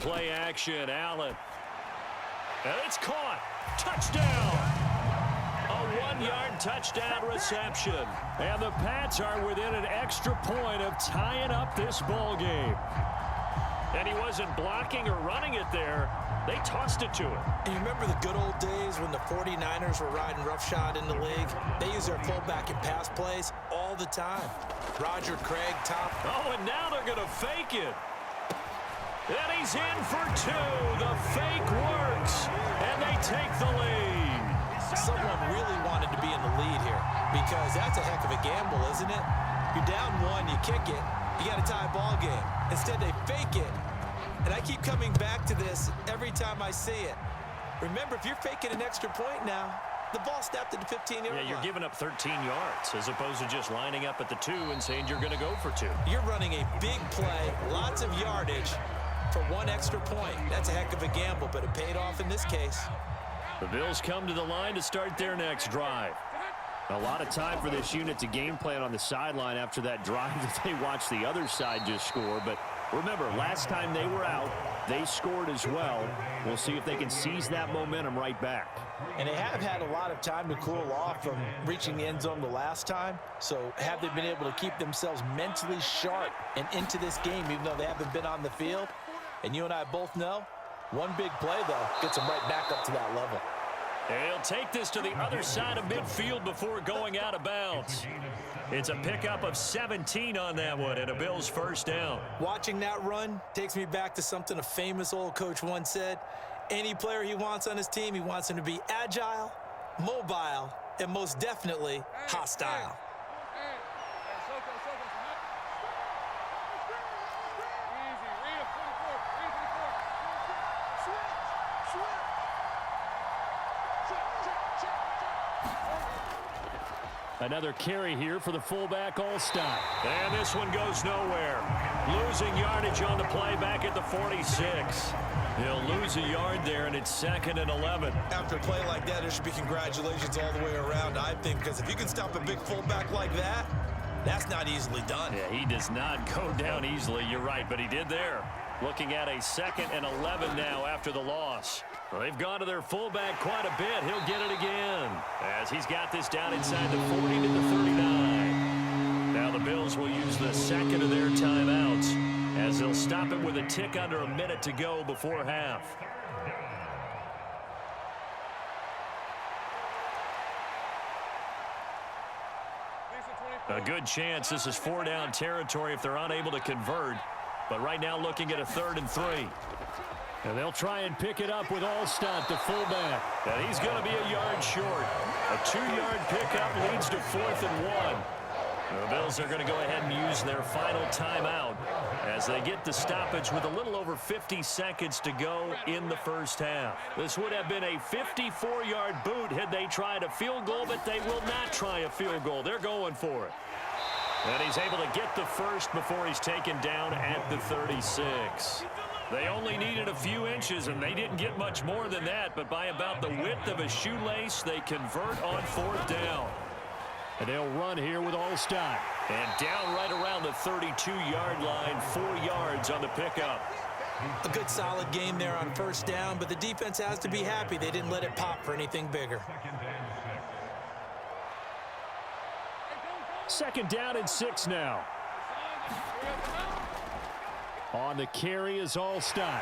play action. Allen. And it's caught. Touchdown. A 1-yard touchdown reception. And the Pats are within an extra point of tying up this ball game. And he wasn't blocking or running it there. They tossed it to him. And you remember the good old days when the 49ers were riding roughshod in the league? They used their fullback in pass plays all the time. Roger Craig, Tom. Oh, and now they're going to fake it. And he's in for 2. The fake works. And they take the lead. Someone really wanted to be in the lead here because that's a heck of a gamble, isn't it? You're down 1, you kick it, you got a tie ball game. Instead, they fake it. And I keep coming back to this every time I see it. Remember, if you're faking an extra point now, the ball snapped at the 15-yard line. Yeah, you're giving up 13 yards as opposed to just lining up at the 2 and saying you're going to go for 2. You're running a big play, lots of yardage for 1 extra point. That's a heck of a gamble, but it paid off in this case. The Bills come to the line to start their next drive. A lot of time for this unit to game plan on the sideline after that drive that they watched the other side just score. But remember, last time they were out, they scored as well. We'll see if they can seize that momentum right back. And they have had a lot of time to cool off from reaching the end zone the last time. So have they been able to keep themselves mentally sharp and into this game, even though they haven't been on the field? And you and I both know, one big play, though, gets them right back up to that level. He'll take this to the other side of midfield before going out of bounds. It's a pickup of 17 on that one and a Bills first down. Watching that run takes me back to something a famous old coach once said. Any player he wants on his team, he wants him to be agile, mobile, and most definitely hostile. Another carry here for the fullback, Allstott. And this one goes nowhere. Losing yardage on the play back at the 46. He'll lose a yard there, and it's 2nd and 11. After a play like that, there should be congratulations all the way around, I think, because if you can stop a big fullback like that, that's not easily done. Yeah, he does not go down easily. You're right, but he did there. Looking at a 2nd and 11 now after the loss. Well, they've gone to their fullback quite a bit. He'll get it again as he's got this down inside the 40 to the 39. Now the Bills will use the second of their timeouts as they'll stop it with a tick under a minute to go before half. A good chance this is 4-down territory if they're unable to convert. But right now looking at a 3rd and 3. And they'll try and pick it up with Allstott, the fullback. And he's going to be a yard short. A 2-yard pickup leads to 4th and 1. The Bills are going to go ahead and use their final timeout as they get the stoppage with a little over 50 seconds to go in the first half. This would have been a 54-yard boot had they tried a field goal, but they will not try a field goal. They're going for it. And he's able to get the first before he's taken down at the 36. They only needed a few inches, and they didn't get much more than that, but by about the width of a shoelace, they convert on 4th down. And they'll run here with Allstott. And down right around the 32-yard line, 4 yards on the pickup. A good solid game there on 1st down, but the defense has to be happy they didn't let it pop for anything bigger. 2nd down and 6 now. On the carry is Allstott.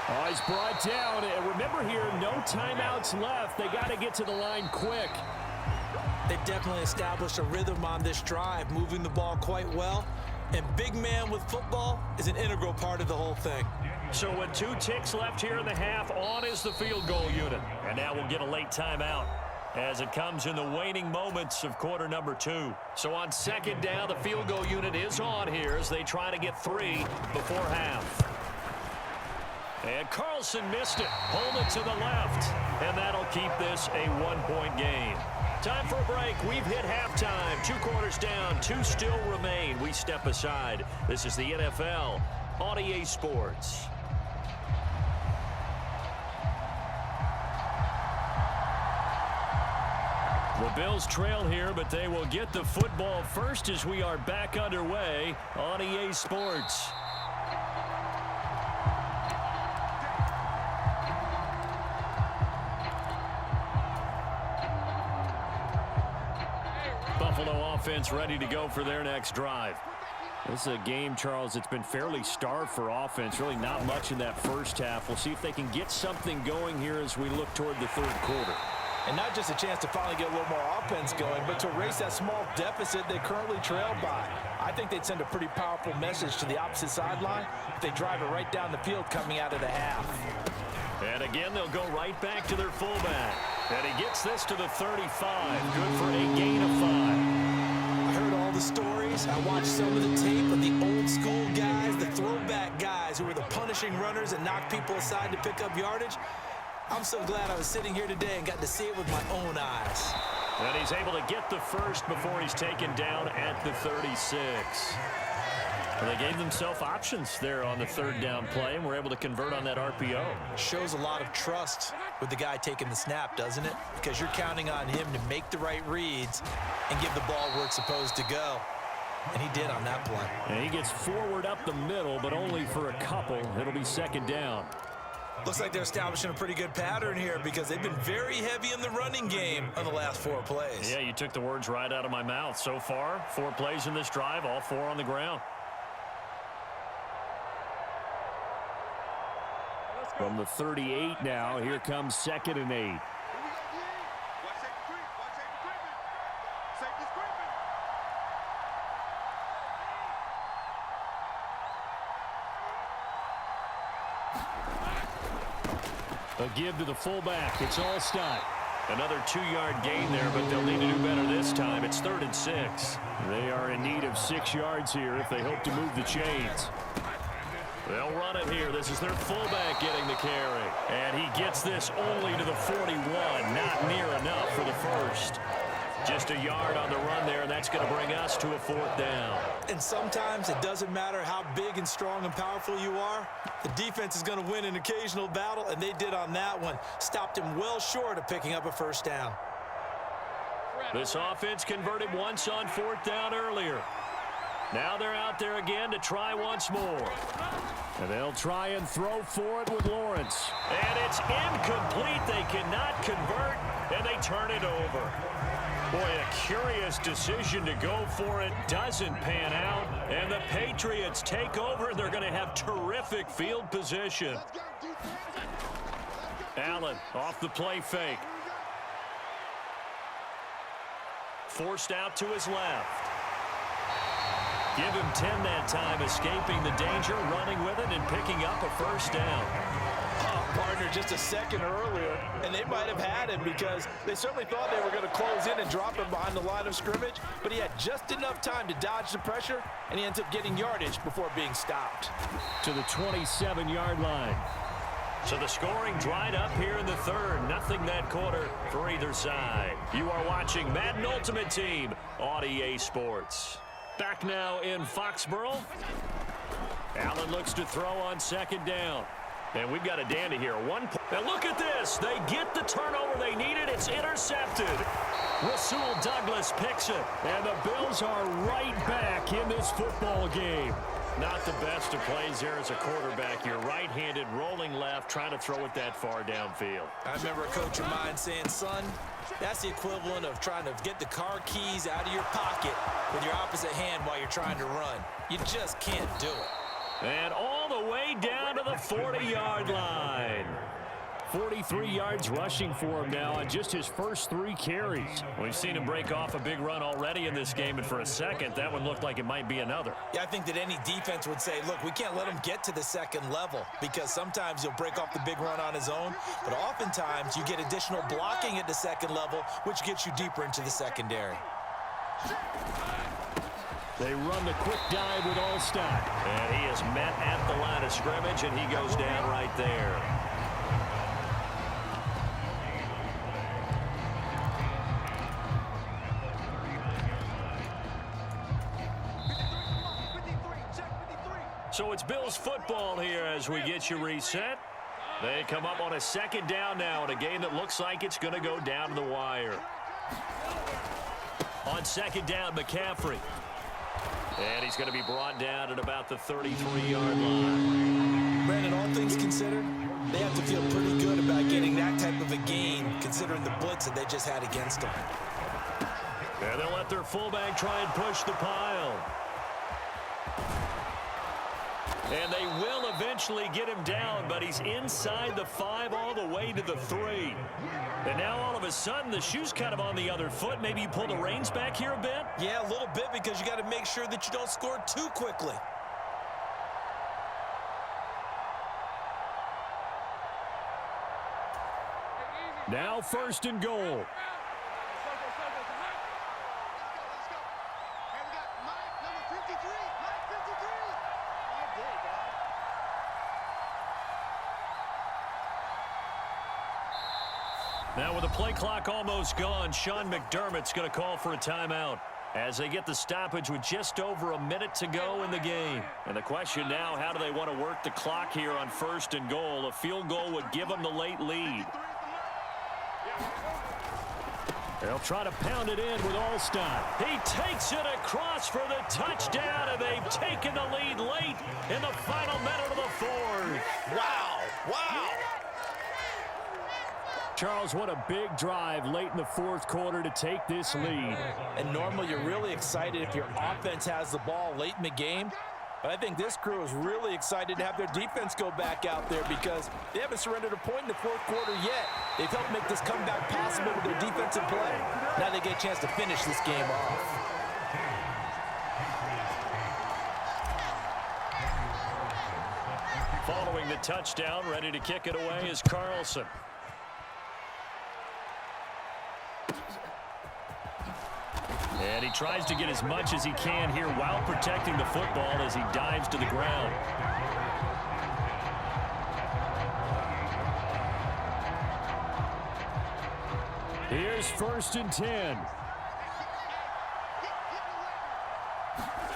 Oh, he's brought down. And remember here, no timeouts left. They got to get to the line quick. They've definitely established a rhythm on this drive, moving the ball quite well. And big man with football is an integral part of the whole thing. So with 2 ticks left here in the half, on is the field goal unit. And now we'll get a late timeout as it comes in the waning moments of quarter number 2. So on 2nd down, the field goal unit is on here as they try to get 3 before half. And Carlson missed it. Hold it to the left. And that'll keep this a 1-point game. Time for a break. We've hit halftime. 2 quarters down. 2 still remain. We step aside. This is the NFL on EA Sports. The Bills trail here, but they will get the football first as we are back underway on EA Sports. offense ready to go for their next drive. This is a game, Charles, that's been fairly starved for offense. Really not much in that first half. We'll see if they can get something going here as we look toward the third quarter. And not just a chance to finally get a little more offense going, but to erase that small deficit they currently trail by. I think they'd send a pretty powerful message to the opposite sideline if they drive it right down the field coming out of the half. And again, they'll go right back to their fullback. And he gets this to the 35. Good for a gain of 5. I heard all the stories. I watched some of the tape of the old school guys, the throwback guys who were the punishing runners and knocked people aside to pick up yardage. I'm so glad I was sitting here today and got to see it with my own eyes. And he's able to get the first before he's taken down at the 36. Well, they gave themselves options there on the third down play and were able to convert on that RPO. Shows a lot of trust with the guy taking the snap, doesn't it? Because you're counting on him to make the right reads and give the ball where it's supposed to go. And he did on that play. And he gets forward up the middle, but only for a couple. It'll be second down. Looks like they're establishing a pretty good pattern here because they've been very heavy in the running game on the last 4 plays. Yeah, you took the words right out of my mouth. So far, 4 plays in this drive, all 4 on the ground. From the 38 now, here comes 2nd and 8. A give to the fullback. It's Allstott. Another 2-yard gain there, but they'll need to do better this time. It's 3rd and 6. They are in need of 6 yards here if they hope to move the chains. They'll run it here. This is their fullback getting the carry. And he gets this only to the 41. Not near enough for the first. Just a yard on the run there, and that's going to bring us to a 4th down. And sometimes it doesn't matter how big and strong and powerful you are. The defense is going to win an occasional battle, and they did on that one. Stopped him well short of picking up a first down. This offense converted once on 4th down earlier. Now they're out there again to try once more. And they'll try and throw for it with Lawrence. And it's incomplete. They cannot convert, and they turn it over. Boy, a curious decision to go for it. Doesn't pan out. And the Patriots take over. They're going to have terrific field position. Allen off the play fake. Forced out to his left. Give him 10 that time, escaping the danger, running with it, and picking up a first down. Partner just a second earlier, and they might have had him because they certainly thought they were going to close in and drop him behind the line of scrimmage, but he had just enough time to dodge the pressure, and he ends up getting yardage before being stopped. To the 27-yard line. So the scoring dried up here in the third. Nothing that quarter for either side. You are watching Madden Ultimate Team on EA Sports. Back now in Foxborough. Allen looks to throw on 2nd down. And we've got a dandy here. Now look at this. They get the turnover they needed. It's intercepted. Rasul Douglas picks it. And the Bills are right back in this football game. Not the best of plays there as a quarterback. You're right-handed, rolling left, trying to throw it that far downfield. I remember a coach of mine saying, son, that's the equivalent of trying to get the car keys out of your pocket with your opposite hand while you're trying to run. You just can't do it. And all the way down to the 40-yard line. 43 yards rushing for him now on just his first 3 carries. We've seen him break off a big run already in this game, and for a second, that one looked like it might be another. Yeah, I think that any defense would say, look, we can't let him get to the second level because sometimes he'll break off the big run on his own, but oftentimes you get additional blocking at the second level, which gets you deeper into the secondary. They run the quick dive with Allstott. And he is met at the line of scrimmage, and he goes down right there. So it's Bills football here as we get you reset. They come up on a 2nd down now in a game that looks like it's going to go down to the wire. On 2nd down, McCaffrey. And he's going to be brought down at about the 33-yard line. Brandon, all things considered, they have to feel pretty good about getting that type of a gain considering the blitz that they just had against them. And they'll let their fullback try and push the pile. And they will eventually get him down, but he's inside the 5 all the way to the 3. And now all of a sudden the shoe's kind of on the other foot. Maybe you pull the reins back here a bit? Yeah, a little bit, because you got to make sure that you don't score too quickly. Now 1st and goal. Now with the play clock almost gone, Sean McDermott's going to call for a timeout as they get the stoppage with just over a minute to go in the game. And the question now, how do they want to work the clock here on 1st and goal? A field goal would give them the late lead. They'll try to pound it in with Allstott. He takes it across for the touchdown, and they've taken the lead late in the final minute of the 4th. Wow, wow. Charles, what a big drive late in the 4th quarter to take this lead. And normally you're really excited if your offense has the ball late in the game. But I think this crew is really excited to have their defense go back out there because they haven't surrendered a point in the 4th quarter yet. They've helped make this comeback possible with their defensive play. Now they get a chance to finish this game off. Following the touchdown, ready to kick it away is Carlson. And he tries to get as much as he can here while protecting the football as he dives to the ground. Here's 1st and 10.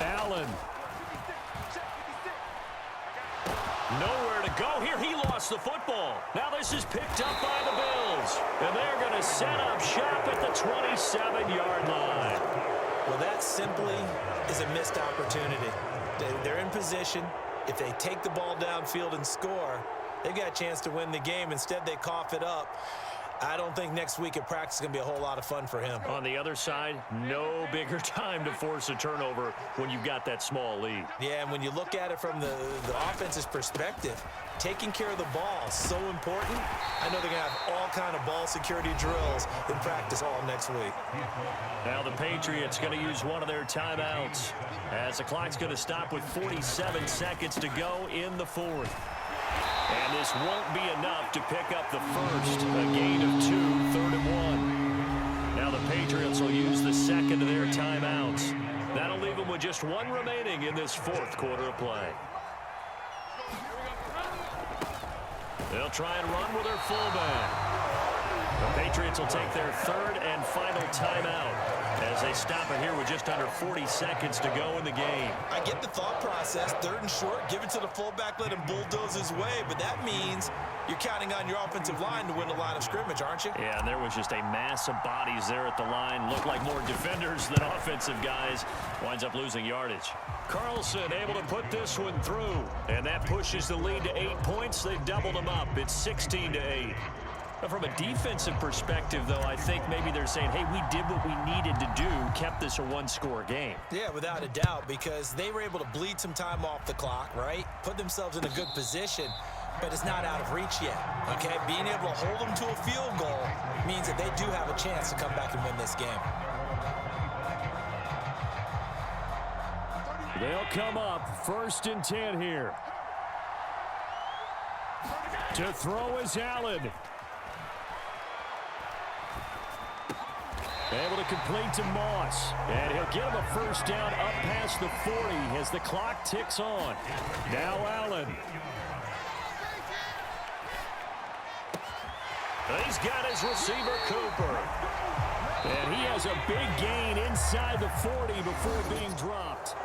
Allen. Nowhere to go here. He lost the football. Now this is picked up by the Bills. And they're going to set up shop at the 27-yard line. Well, that simply is a missed opportunity. They're in position. If they take the ball downfield and score, they've got a chance to win the game. Instead, they cough it up. I don't think next week at practice is going to be a whole lot of fun for him. On the other side, no bigger time to force a turnover when you've got that small lead. Yeah, and when you look at it from the offense's perspective, taking care of the ball is so important. I know they're going to have all kind of ball security drills in practice all next week. Now the Patriots going to use one of their timeouts as the clock's going to stop with 47 seconds to go in the 4th. And this won't be enough to pick up the first. A gain of 2, 3rd and 1. Now the Patriots will use the second of their timeouts. That'll leave them with just one remaining in this 4th quarter of play. They'll try and run with their fullback. The Patriots will take their 3rd and final timeout as they stop it here with just under 40 seconds to go in the game. I get the thought process, 3rd and short, give it to the fullback, let him bulldoze his way, but that means you're counting on your offensive line to win the line of scrimmage, aren't you? Yeah, and there was just a mass of bodies there at the line. Looked like more defenders than offensive guys. Winds up losing yardage. Carlson able to put this one through, and that pushes the lead to 8 points. They've doubled them up. It's 16-8. But from a defensive perspective, though, I think maybe they're saying, hey, we did what we needed to do, kept this a one-score game. Yeah, without a doubt, because they were able to bleed some time off the clock, right? Put themselves in a good position, but it's not out of reach yet, okay? Being able to hold them to a field goal means that they do have a chance to come back and win this game. They'll come up 1st and 10 here. To throw is Allen. Able to complete to Moss. And he'll get him a first down up past the 40 as the clock ticks on. Now Allen. He's got his receiver, Cooper. And he has a big gain inside the 40 before being dropped.